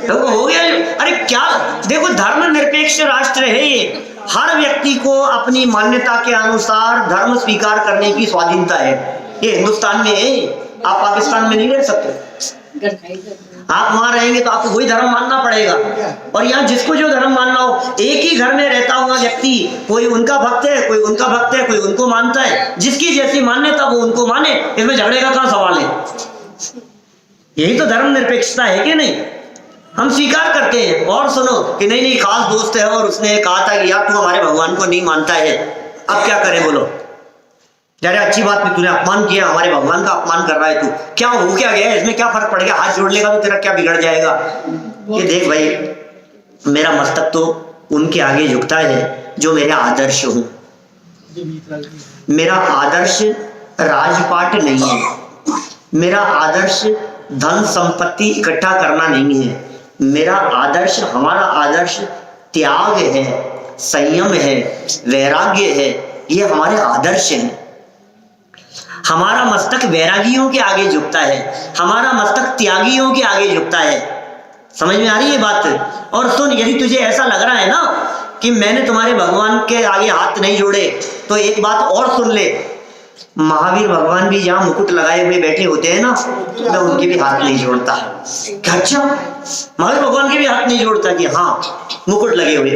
तो हो गया। अरे क्या, देखो धर्म निरपेक्ष राष्ट्र है ये, हर व्यक्ति को अपनी मान्यता के अनुसार धर्म स्वीकार करने की स्वाधीनता है। ये हिंदुस्तान में है, आप पाकिस्तान में नहीं रह सकते। आप वहां रहेंगे तो आपको वही धर्म मानना पड़ेगा। और यहाँ जिसको जो धर्म मानना हो, एक ही घर में रहता हुआ व्यक्ति, कोई उनका भक्त है, कोई उनका भक्त है, कोई उनको मानता है, जिसकी जैसी मान्यता वो उनको माने, इसमें झगड़े का क्या सवाल है? यही तो धर्म निरपेक्षता है कि नहीं? हम स्वीकार करते हैं। और सुनो कि नहीं खास दोस्त है और उसने कहा था कि यार तू हमारे भगवान को नहीं मानता है, अब क्या करें बोलो? अरे अच्छी बात नहीं, तूने अपमान किया, हमारे भगवान का अपमान कर रहा है तू, क्या हो क्या गया? इसमें क्या फर्क पड़ गया? हाथ जोड़ लेगा तो तेरा क्या बिगड़ जाएगा? ये देख भाई, मेरा मस्तक तो उनके आगे झुकता है जो मेरे आदर्श हूं। मेरा आदर्श राजपाट नहीं है, मेरा आदर्श धन संपत्ति इकट्ठा करना नहीं है, मेरा आदर्श, हमारा आदर्श त्याग है, संयम है, वैराग्य है, ये हमारे आदर्श हैं। हमारा मस्तक वैरागियों के आगे झुकता है, हमारा मस्तक त्यागियों के आगे झुकता है। समझ में आ रही है बात? और सुन, यदि तुझे ऐसा लग रहा है ना कि मैंने तुम्हारे भगवान के आगे हाथ नहीं जोड़े, तो एक बात और सुन ले, महावीर भगवान भी जहाँ मुकुट लगाए हुए बैठे होते हैं ना, तो मैं उनके भी हाथ नहीं जोड़ता। अच्छा, महावीर भगवान के भी हाथ नहीं जोड़ता कि हाँ मुकुट लगे हुए।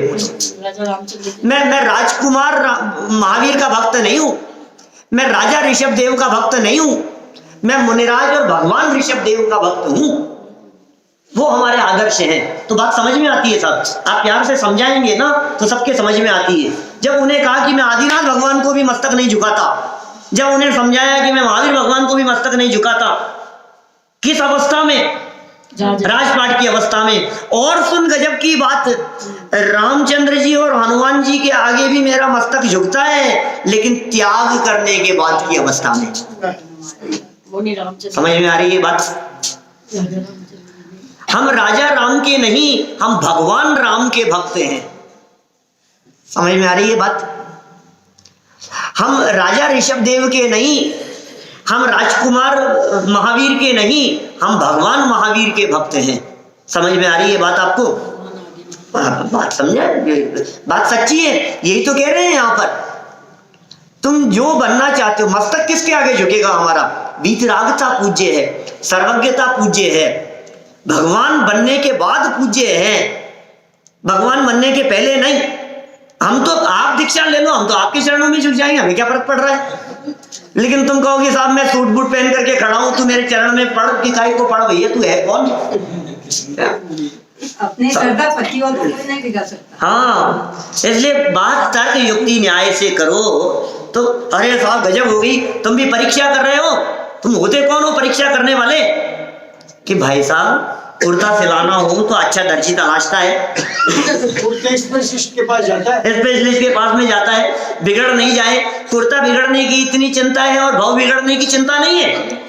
मैं राजकुमार महावीर का भक्त नहीं हूं, मैं राजा ऋषभ देव का भक्त नहीं हूं, मैं मुनिराज और भगवान ऋषभ देव का भक्त हूं। वो हमारे आदर्श हैं। तो बात समझ में आती है सब? आप प्यार से समझाएंगे ना तो सबके समझ में आती है। जब उन्हें कहा कि मैं आदिनाथ भगवान को भी मस्तक नहीं झुकाता, जब उन्हें समझाया कि मैं महावीर भगवान को भी मस्तक नहीं झुकाता, किस अवस्था में? राजपाट की अवस्था में। और सुन गजब की बात, रामचंद्र जी और हनुमान जी के आगे भी मेरा मस्तक झुकता है, लेकिन त्याग करने के बाद की अवस्था में। समझ में आ रही है बात? हम राजा राम के नहीं, हम भगवान राम के भक्त हैं। समझ में आ रही है बात? हम राजा ऋषभ देव के नहीं, हम राजकुमार महावीर के नहीं, हम भगवान महावीर के भक्त हैं। समझ में आ रही है बात आपको? बात समझा? बात सच्ची है, यही तो कह रहे हैं यहाँ पर। तुम जो बनना चाहते हो, मस्तक किसके आगे झुकेगा हमारा? वीतरागता पूज्य है, सर्वज्ञता पूज्य है, भगवान बनने के बाद पूज्य है, भगवान बनने के पहले नहीं। हम तो, आप दीक्षा ले लो, हम तो आपके चरणों में झुक जाएंगे, हमें क्या फर्क पड़ रहा है। लेकिन तुम कहोगे साहब मैं सूट बूट पहन करके खड़ा हूं, तू मेरे चरण में पढ़, कि काय को पढ़ भैया, तू है कौन? अपने श्रद्धा पति और कोई नहीं दिखा सकता। हाँ, इसलिए बात तर्क युक्ति न्याय से करो। तो अरे साहब गजब हो गई, तुम भी परीक्षा कर रहे हो, तुम होते कौन हो परीक्षा करने वाले? कि भाई साहब कुर्ता सिलाना हो तो अच्छा दर्जी तलाशता है, स्पेशलिस्ट के पास जाता है, स्पेशलिस्ट के पास में जाता है, बिगड़ नहीं जाए। कुर्ता बिगड़ने की इतनी चिंता है और भाव बिगड़ने की चिंता नहीं है।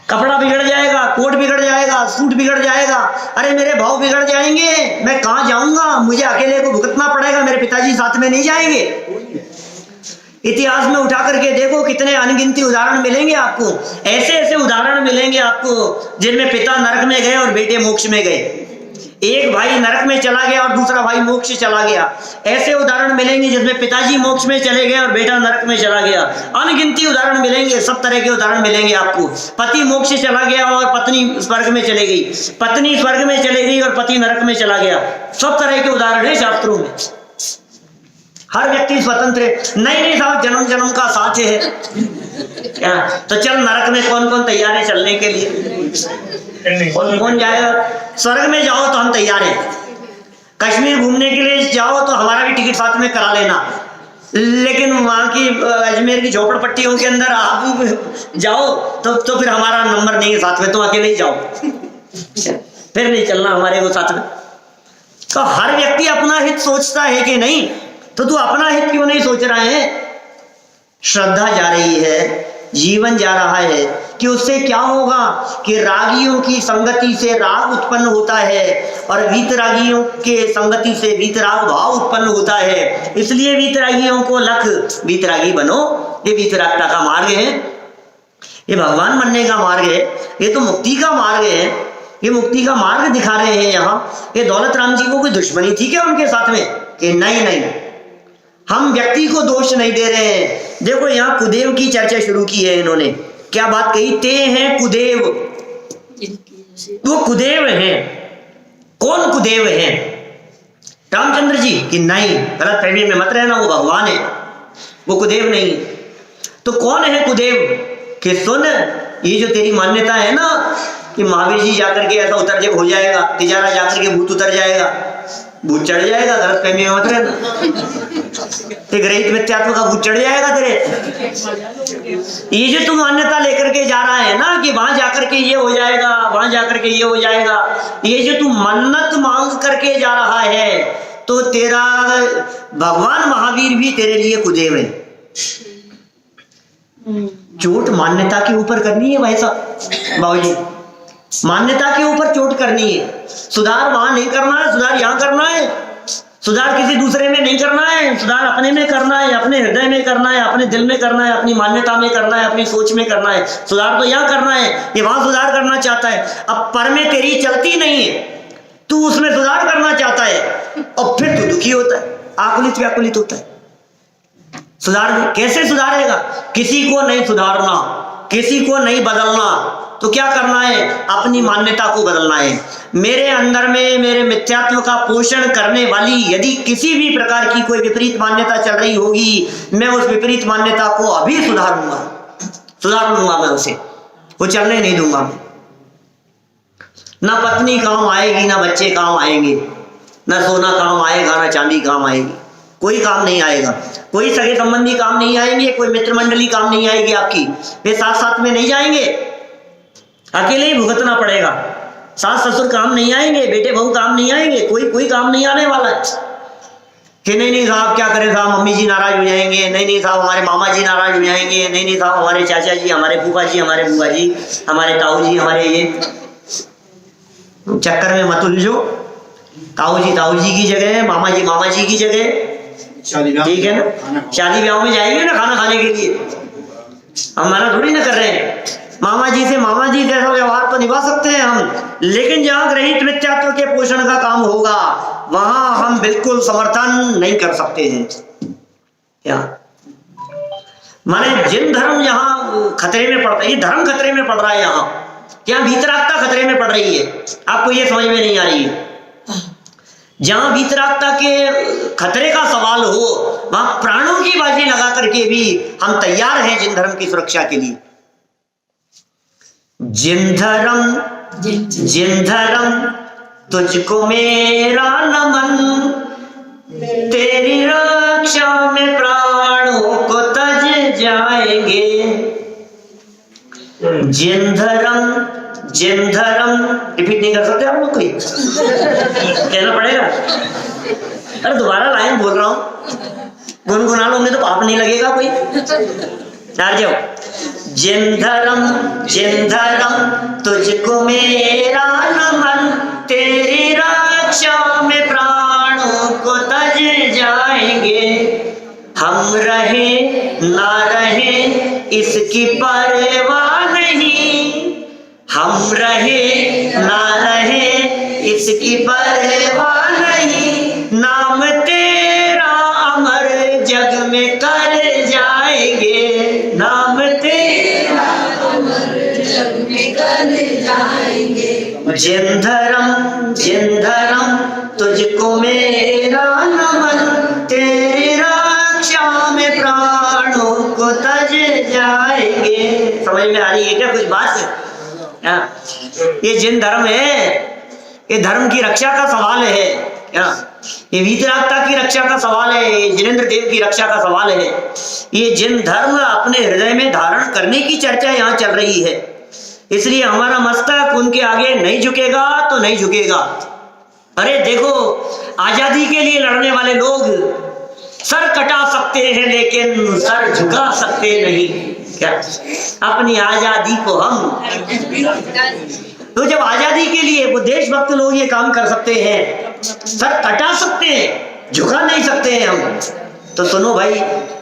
कपड़ा बिगड़ जाएगा, कोट बिगड़ जाएगा, सूट बिगड़ जाएगा, अरे मेरे भाव बिगड़ जाएंगे, मैं कहाँ जाऊंगा, मुझे अकेले को भुगतना पड़ेगा, मेरे पिताजी साथ में नहीं जाएंगे। इतिहास में उठा करके देखो, कितने अनगिनती उदाहरण मिलेंगे आपको, ऐसे ऐसे उदाहरण मिलेंगे आपको जिनमें पिता नरक में गए और बेटे मोक्ष में गए, एक भाई नरक में चला गया और दूसरा भाई मोक्ष चला गया। ऐसे उदाहरण मिलेंगे जिसमें पिताजी मोक्ष में चले गए और बेटा नरक में चला गया। अनगिनती उदाहरण मिलेंगे, सब तरह के उदाहरण मिलेंगे आपको। पति मोक्ष चला गया और पत्नी स्वर्ग में चली गई, पत्नी स्वर्ग में चली गई और पति नरक में चला गया। सब तरह के उदाहरण है शास्त्रों में। हर व्यक्ति स्वतंत्र है। नहीं साहब, जन्म जन्म का साथ है क्या? तो चल, नरक में कौन कौन तैयार है चलने के लिए? कौन जाएगा? स्वर्ग में जाओ तो हम तैयार हैं, कश्मीर घूमने के लिए जाओ तो हमारा भी टिकट साथ में करा लेना, लेकिन वहां की अजमेर की झोपड़पट्टियों के अंदर आप जाओ तो फिर हमारा नंबर नहीं है साथ में, तुम अकेले ही जाओ, फिर नहीं चलना हमारे को साथ में। तो हर व्यक्ति अपना हित सोचता है कि नहीं? तो तू अपना हित क्यों नहीं सोच रहा है? श्रद्धा जा रही है, जीवन जा रहा है कि उससे क्या होगा कि रागियों की संगति से राग उत्पन्न होता है और वीतरागियों के संगति से वीतराग भाव उत्पन्न होता है। इसलिए वीतरागियों को लख वीतरागी बनो। ये वीतरागता का मार्ग है, ये भगवान बनने का मार्ग है, ये तो मुक्ति का मार्ग है, ये मुक्ति का मार्ग दिखा रहे हैं यहाँ। ये दौलत राम जी को कोई दुश्मनी थी क्या उनके साथ में? कि नहीं, हम व्यक्ति को दोष नहीं दे रहे हैं। देखो यहाँ कुदेव की चर्चा शुरू की है इन्होंने, क्या बात कही? ते हैं कुदेव, वो कुदेव हैं। कौन कुदेव हैं? रामचंद्र जी? कि नहीं, गलत फहमी में मत रहना, वो भगवान है, वो कुदेव नहीं। तो कौन है कुदेव? कि सुन, ये जो तेरी मान्यता है ना कि महावीर जी जाकर के ऐसा उतर जब हो जाएगा, तिजारा जाकर के भूत उतर जाएगा, भूत चढ़ जाएगा, गलत फहमी में मत रहना, ग्रहित मिथ्यात्व का भूत चढ़ जाएगा तेरे। ये जो तू मान्यता लेकर के जा रहा है ना कि वहां जाकर के ये हो जाएगा, वहां जाकर के ये हो जाएगा, ये जो तू मन्नत मांग करके जा रहा है, तो तेरा भगवान महावीर भी तेरे लिए कुदेव है। चोट मान्यता के ऊपर करनी है भाई साहब, बाबूजी, मान्यता के ऊपर चोट करनी है। सुधार वहां नहीं करना है, सुधार यहां करना है। सुधार किसी दूसरे में नहीं करना है, सुधार अपने में करना है, अपने हृदय में करना है, अपने दिल में करना है, अपनी मान्यता में करना है, अपनी सोच में करना है। सुधार तो यहाँ करना है, ये वहां सुधार करना चाहता है। अब पर में तेरी चलती नहीं है, तू उसमें सुधार करना चाहता है और फिर तू दुखी होता है, आकुलित व्याकुलित होता है। सुधार कैसे सुधारेगा? किसी को नहीं सुधारना, किसी को नहीं बदलना, तो क्या करना है? अपनी मान्यता को बदलना है। मेरे अंदर में मेरे मिथ्यात्व का पोषण करने वाली यदि किसी भी प्रकार की कोई विपरीत मान्यता चल रही होगी, मैं उस विपरीत मान्यता को अभी सुधार लूंगा मैं उसे, वो चलने नहीं दूंगा मैं। ना पत्नी काम आएगी, ना बच्चे काम आएंगे, ना सोना काम आएगा, ना चांदी काम आएगी, कोई काम नहीं आएगा, कोई सगे संबंधी काम नहीं आएंगे, कोई मित्र मंडली काम नहीं आएगी आपकी, वे साथ साथ में नहीं जाएंगे, अकेले ही भुगतना पड़ेगा। सास ससुर काम नहीं आएंगे, बेटे बहू काम नहीं आएंगे, कोई काम नहीं आने वाला है। कि नहीं साहब क्या करें साहब, मम्मी जी नाराज हो जाएंगे, नहीं साहब हमारे मामा जी नाराज हो जाएंगे, नहीं साहब हमारे चाचा जी, हमारे फूफा जी, हमारे बुआ जी, हमारे ताऊ जी, हमारे ये चक्कर में मत उलझो। ताऊ जी की जगह, मामा जी की जगह, ठीक है ना। शादी ब्याह में जाएंगे ना खाना खाने के लिए, हम मना थोड़ी ना कर रहे हैं। मामा जी जैसा व्यवहार तो निभा सकते हैं हम, लेकिन जहां ग्रहित मिथ्यात्व के पोषण का काम होगा वहां हम बिल्कुल समर्थन नहीं कर सकते हैं। क्या माने जिन धर्म यहाँ खतरे में पड़ रहा है, ये धर्म खतरे में पड़ रहा है, यहाँ वीतरागता खतरे में पड़ रही है। आपको ये समझ में नहीं आ रही है। जहां वीतरागता के खतरे का सवाल हो वहां प्राणों की बाजी लगा करके भी हम तैयार हैं जिन धर्म की सुरक्षा के लिए। जिन धर्म तुझको मेरा नमन, तेरी रक्षा में प्राणों को तज जाएंगे। जिन धर्म रिपीट नहीं कर सकते आप लोग, कोई कहना पड़ेगा। अरे दोबारा लाइन बोल रहा हूं, गुनगुना लोगे तो पाप नहीं लगेगा कोई। जाओ। जिन धर्म तुझको मेरा नमन, तेरी रक्षा में प्राणों को तज जाएंगे। हम रहे ना रहे इसकी परवाह नहीं, हम रहे ना रहे इसकी परवाह नहीं। नाम तेरा अमर जग में कर जाएंगे, नाम तेरा अमर जग में कर जाएंगे। जिन धर्म तुझको मेरा नमन, तेरी रक्षा में प्राणों को तज जाएंगे। समझ में आ रही है क्या कुछ बात? ये जिन धर्म है, ये धर्म की रक्षा का सवाल है, ये वीतरागता की रक्षा का सवाल है, ये जिनेंद्र देव की रक्षा का सवाल है। ये जिन धर्म अपने हृदय में धारण करने की चर्चा यहाँ चल रही है, इसलिए हमारा मस्तक उनके आगे नहीं झुकेगा तो नहीं झुकेगा। अरे देखो, आजादी के लिए लड़ने वाले लोग सर कटा सकते हैं लेकिन सर झुका सकते नहीं। क्या अपनी आजादी को हम, तो जब आजादी के लिए वो देशभक्त लोग ये काम कर सकते हैं, सर कटा सकते हैं, झुका नहीं सकते हैं हम, तो सुनो भाई,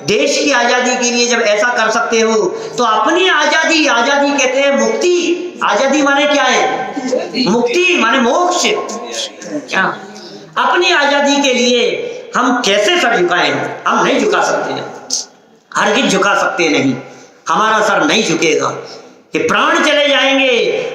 देश की आजादी के लिए जब ऐसा कर सकते हो तो अपनी आजादी कहते हैं मुक्ति। आजादी माने क्या है? मुक्ति माने मोक्ष। क्या अपनी आजादी के लिए हम कैसे सर झुकाएं? हम नहीं झुका सकते हैं, हरगिज झुका सकते नहीं, हमारा सर नहीं झुकेगा। कि प्राण चले जाएंगे।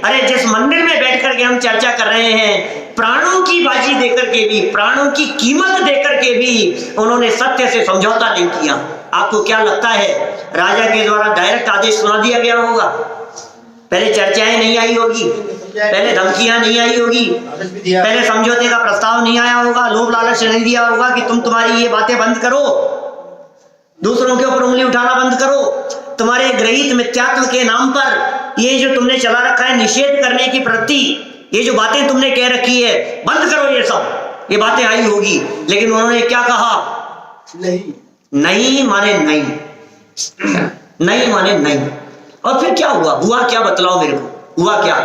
अरे जिस मंदिर में बैठ करके हम चर्चा कर रहे हैं, प्राणों की बाजी देकर के भी, प्राणों की कीमत देकर के भी उन्होंने सत्य से समझौता नहीं किया। आपको क्या लगता है राजा के द्वारा डायरेक्ट आदेश सुना दिया गया होगा? पहले चर्चाएं नहीं आई होगी, पहले धमकियां नहीं आई होगी, पहले समझौते का प्रस्ताव नहीं आया होगा, लोभ लालच नहीं दिया होगा कि तुम तुम्हारी ये बातें बंद करो, दूसरों के ऊपर उंगली उठाना बंद करो, तुम्हारे गृहीत मिथ्यात्व के नाम पर ये जो तुमने चला रखा है निषेध करने की प्रवृत्ति, ये जो बातें तुमने कह रखी है बंद करो, ये सब ये बातें आई होगी। लेकिन उन्होंने क्या कहा? नहीं माने नहीं, नहीं माने नहीं। और फिर क्या हुआ? हुआ क्या? बतलाओ मेरे को, हुआ क्या?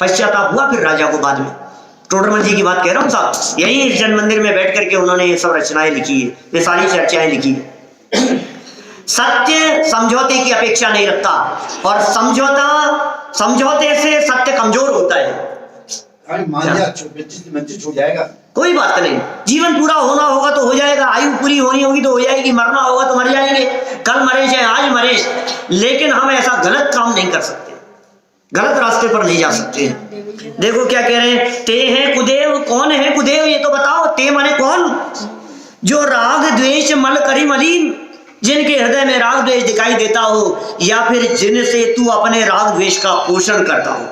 पश्चाताप हुआ फिर राजा को बाद में। टोडरमल जी की बात कह रहा हूँ साहब, यही इस जन मंदिर में बैठ करके उन्होंने ये सब रचनाएं लिखी है, ये सारी चर्चाएं लिखी है। सत्य समझौते की अपेक्षा नहीं रखता, और समझौते से सत्य कमजोर होता है। छूट जाएगा, कोई बात नहीं, जीवन पूरा होना होगा तो हो जाएगा, आयु पूरी होनी होगी तो हो जाएगी, मरना होगा तो मर जाएंगे, कल मरे चाहे आज मरे, लेकिन हम ऐसा गलत काम नहीं कर सकते, गलत रास्ते पर नहीं जा सकते। देखो क्या कह रहे हैं, ते हैं कुदेव। कौन है कुदेव ये तो बताओ। ते माने कौन? जो राग द्वेष मल करी मलीन, जिनके हृदय में राग द्वेष दिखाई देता हो, या फिर जिनसे तू अपने राग द्वेष का पोषण करता हो,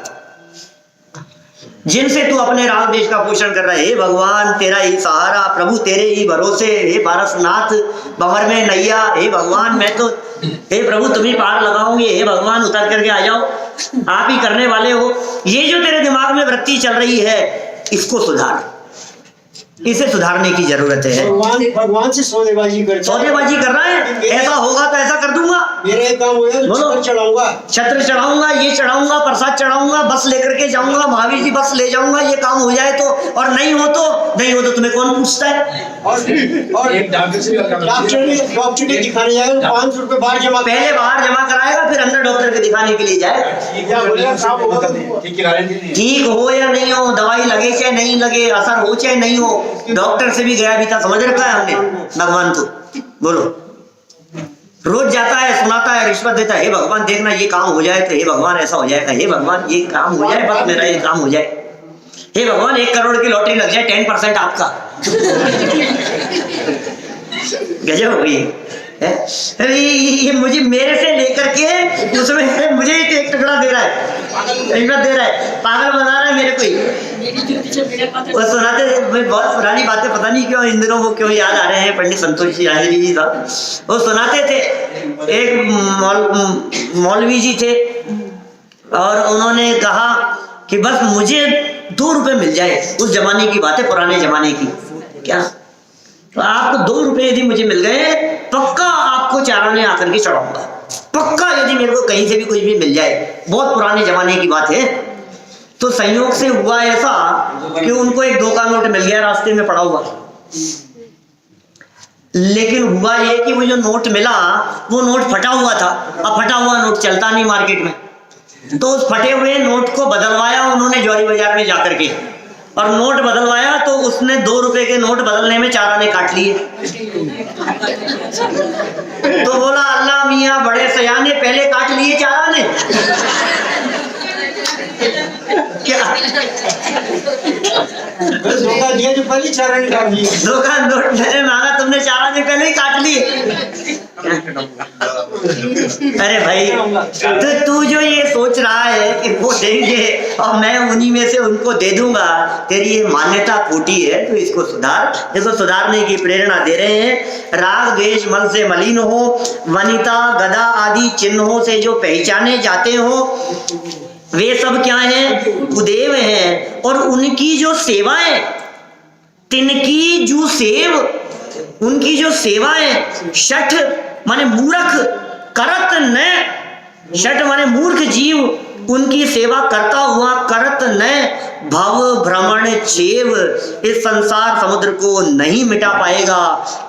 जिनसे तू अपने राग द्वेष का पोषण कर रहा है। हे भगवान तेरा ही सहारा, प्रभु तेरे ही भरोसे, हे पारसनाथ बंवर में नैया, हे भगवान मैं तो, हे प्रभु तुम ही पार लगाओगे, हे भगवान उतर करके आ जाओ, आप ही करने वाले हो। ये जो तेरे दिमाग में वृत्ति चल रही है, इसको सुधार, इसे सुधारने की जरूरत है। भगवान से सौदेबाजी कर रहा है, ऐसा होगा तो ऐसा कर दूंगा, मेरा एक काम होगा, छत्र चढ़ाऊंगा, छत्र चढ़ाऊंगा, ये चढ़ाऊंगा, प्रसाद चढ़ाऊंगा, बस लेकर के जाऊंगा, महावीर जी बस ले जाऊंगा, ये काम हो जाए तो। और नहीं हो तो तुम्हें कौन पूछता है? और एक डॉक्टर के दिखाने जाएगा, 500 रुपए बाहर जमा, पहले बाहर जमा कराएगा, फिर अंदर डॉक्टर के दिखाने के लिए जाएगा। ठीक हो या नहीं हो, दवाई लगे चाहे नहीं लगे, असर हो चाहे नहीं हो, डॉक्टर से भी गया भी था, समझ रखा है हमने भगवान को। बोलो, रोज जाता है, सुनाता है, रिश्वत देता है, हे भगवान देखना ये काम हो जाए तो हे भगवान ऐसा हो जाएगा, हे भगवान ये काम हो जाए, बस मेरा ये काम हो जाए, हे भगवान 1 करोड़ की लॉटरी लग जाए, 10% आपका। गजब हो गई है। ये मुझे मेरे से लेकर के उसमें मुझे एक टुकड़ा दे रहा है, रिश्वत दे रहा है, पागल बना रहा है मेरे को। वो सुनाते थे, बहुत पुरानी बातें, पता नहीं क्यों इन दिनों वो क्यों याद आ रहे हैं, पंडित संतोष जी साहब वो सुनाते थे। एक मौलवी जी थे और उन्होंने कहा कि बस मुझे 2 रुपए मिल जाए, उस जमाने की बात है, पुराने जमाने की, क्या तो आपको 2 रुपए यदि मुझे मिल गए, पक्का आपको चाराने आकर के चढ़ाऊंगा, पक्का, यदि मेरे को कहीं से भी कुछ भी मिल जाए। बहुत पुराने जमाने की बात है। तो संयोग से हुआ ऐसा कि उनको एक 2 का नोट मिल गया रास्ते में पड़ा हुआ, लेकिन हुआ ये कि वो जो नोट मिला वो नोट फटा हुआ था। अब फटा हुआ नोट चलता नहीं मार्केट में, तो उस फटे हुए नोट को बदलवाया उन्होंने ज्वारी बाजार में जाकर के, और नोट बदलवाया तो उसने 2 रुपए के नोट बदलने में 4 आने काट लिए। तो बोला अल्लाह मियाँ बड़े सयाने, पहले काट लिए 4 आने। क्या धोखा दिया जो पहले 4 आने काट लिए, धोखा नोट मैंने मांगा, तुमने 4 आने पहले ही काट लिए। अरे भाई, तो तू जो ये सोच रहा है कि वो देंगे और मैं उन्हीं में से उनको दे दूंगा, तेरी ये मान्यता खोटी है, तो इसको सुधार। इसको सुधारने की प्रेरणा दे रहे हैं। राग द्वेष मल से मलिन हो, वनिता गदा आदि चिन्हों से जो पहचाने जाते हो, वे सब क्या हैं? कुदेव हैं। और उनकी जो सेवाएं, तिनकी जो सेव, उनकी जो सेवाएं, शठ माने मूर्ख, करत न, शठ माने मूर्ख जीव, उनकी सेवा करता हुआ करत न भव भ्रमण चेव, इस संसार समुद्र को नहीं मिटा पाएगा।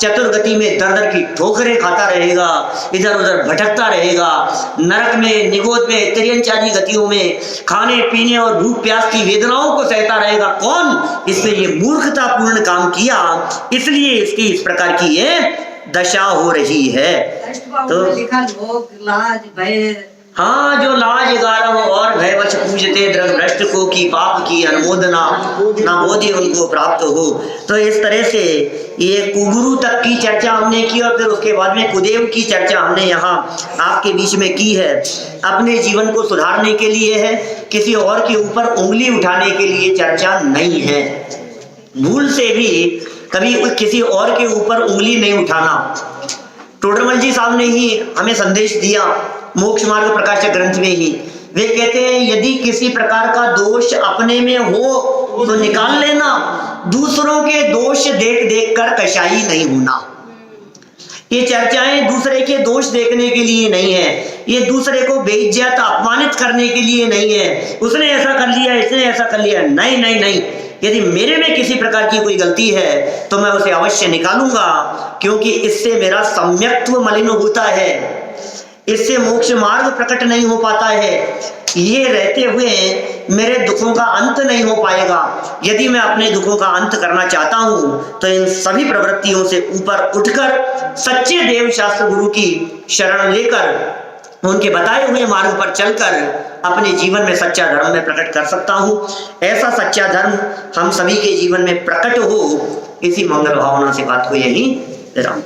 चतुर्गति में दर दर की ठोकरें खाता रहेगा, इधर उधर भटकता रहेगा, नरक में, निगोद में, तिर्यंचारी गतियों में खाने पीने और भूख प्यास की वेदनाओं को सहता रहेगा। कौन? इसने ये मूर्खतापूर्ण काम किया, इसलिए इसकी इस प्रकार की ये दशा हो रही है। तो लिखा लोग लाज भय, हाँ, जो लाज 11 और भयवश पूजते द्रग भ्रष्ट को, की पाप की अनुमोदना ना बोधि उनको प्राप्त हो। तो इस तरह से ये कुगुरु तक की चर्चा हमने की, और फिर उसके बाद में कुदेव की चर्चा हमने यहाँ आपके बीच में की है। अपने जीवन को सुधारने के लिए है, किसी और के ऊपर उंगली उठाने के लिए चर्चा नहीं है। भूल से भी कभी किसी और के ऊपर उंगली नहीं उठाना। टोडरमल जी साहब ने ही हमें संदेश दिया मोक्ष मार्ग प्रकाशक ग्रंथ में ही। वे कहते हैं यदि किसी प्रकार का दोष अपने में हो तो निकाल लेना, दूसरों के दोष देख देख कर कशाई नहीं होना। ये चर्चाएं दूसरे के दोष देखने के लिए नहीं है, ये दूसरे को बेइज्जत अपमानित करने के लिए नहीं है। उसने ऐसा कर लिया, इसने ऐसा कर लिया, नहीं नहीं नहीं। यदि मेरे में किसी प्रकार की कोई गलती है तो मैं उसे अवश्य निकालूंगा, क्योंकि इससे मेरा सम्यक्त्व मलिन होता है, इससे मोक्ष मार्ग प्रकट नहीं हो पाता है। ये रहते हुए मेरे दुखों का अंत नहीं हो पाएगा। यदि मैं अपने दुखों का अंत करना चाहता हूं तो इन सभी प्रवृत्तियों से ऊपर उठकर सच्चे देव शास्त्र गुरु की शरण लेकर उनके बताए हुए मार्ग पर चलकर अपने जीवन में सच्चा धर्म में प्रकट कर सकता हूं। ऐसा सच्चा धर्म हम सभी के जीवन में प्रकट हो, इसी मंगल भावना से बात को यही विराम।